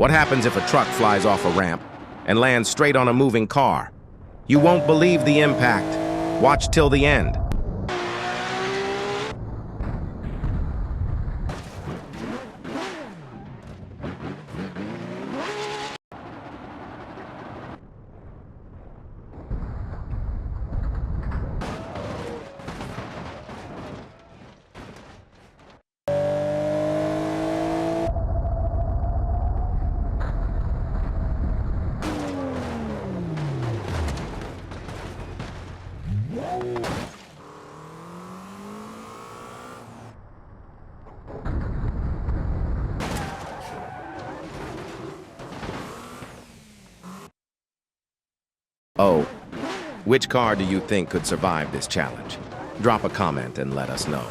What happens if a truck flies off a ramp and lands straight on a moving car? You won't believe the impact. Watch till the end. Oh, which car do you think could survive this challenge? Drop a comment and let us know.